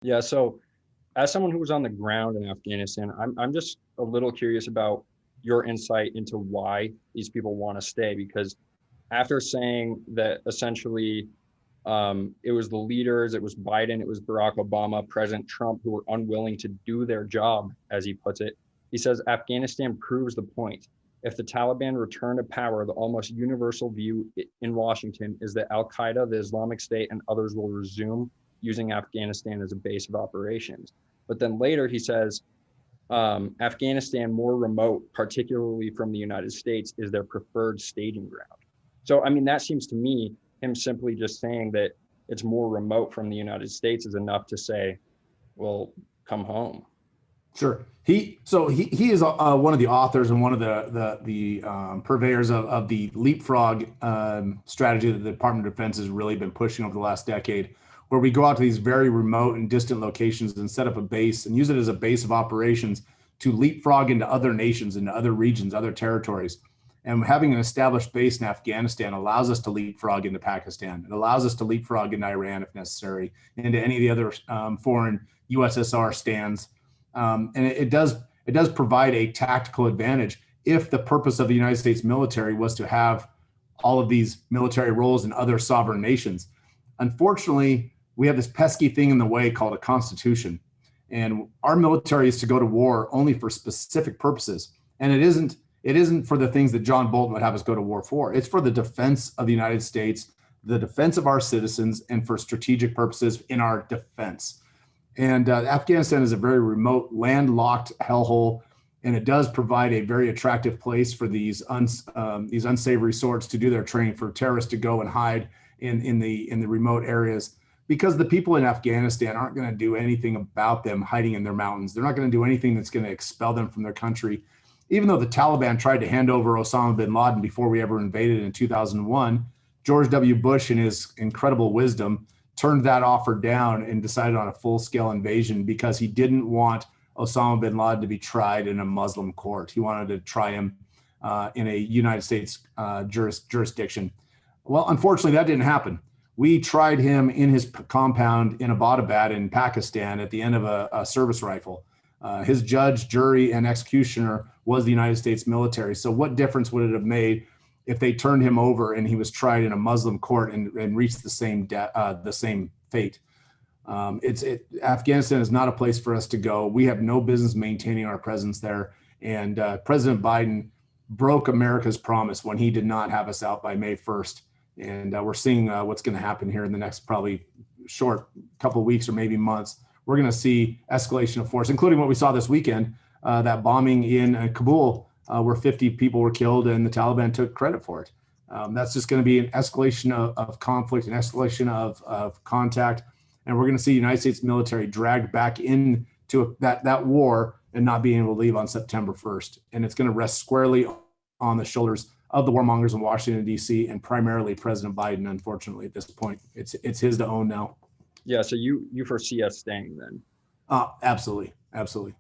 Yeah. So as someone who was on the ground in Afghanistan, I'm just a little curious about your insight into why these people want to stay. Because after saying that essentially it was the leaders, it was Biden, it was Barack Obama, President Trump, who were unwilling to do their job, as he puts it, he says Afghanistan proves the point. If the Taliban return to power, the almost universal view in Washington is that Al Qaeda, the Islamic State, and others will resume using Afghanistan as a base of operations. But then later he says, Afghanistan, more remote, particularly from the United States, is their preferred staging ground. So, I mean, that seems to me him simply just saying that it's more remote from the United States is enough to say, well, come home. Sure. He is one of the authors and one of the purveyors of the Leapfrog strategy that the Department of Defense has really been pushing over the last decade, where we go out to these very remote and distant locations and set up a base and use it as a base of operations to leapfrog into other nations, into other regions, other territories. And having an established base in Afghanistan allows us to leapfrog into Pakistan. It allows us to leapfrog into Iran if necessary, into any of the other foreign USSR stands. And it does provide a tactical advantage if the purpose of the United States military was to have all of these military roles in other sovereign nations. Unfortunately, we have this pesky thing in the way called a constitution. And our military is to go to war only for specific purposes. And it isn't for the things that John Bolton would have us go to war for. It's for the defense of the United States, the defense of our citizens, and for strategic purposes in our defense. And Afghanistan is a very remote, landlocked hellhole, and it does provide a very attractive place for these unsavory sorts to do their training, for terrorists to go and hide in the remote areas, because the people in Afghanistan aren't going to do anything about them hiding in their mountains. They're not going to do anything that's going to expel them from their country. Even though the Taliban tried to hand over Osama bin Laden before we ever invaded in 2001, George W. Bush, in his incredible wisdom, turned that offer down and decided on a full-scale invasion because he didn't want Osama bin Laden to be tried in a Muslim court. He wanted to try him in a United States jurisdiction. Well, unfortunately, that didn't happen. We tried him in his compound in Abbottabad in Pakistan at the end of a service rifle. His judge, jury, and executioner was the United States military. So what difference would it have made if they turned him over and he was tried in a Muslim court and reached the same fate? Afghanistan is not a place for us to go. We have no business maintaining our presence there. And President Biden broke America's promise when he did not have us out by May 1st. And we're seeing what's going to happen here in the next probably short couple of weeks or maybe months. We're going to see escalation of force, including what we saw this weekend, that bombing in Kabul, where 50 people were killed and the Taliban took credit for it. That's just going to be an escalation of conflict, an escalation of contact. And we're going to see the United States military dragged back into that war and not being able to leave on September 1st. And it's going to rest squarely on the shoulders of the warmongers in Washington, D.C., and primarily President Biden, unfortunately, at this point. It's his to own now. Yeah, so you foresee us staying then? Absolutely. Absolutely.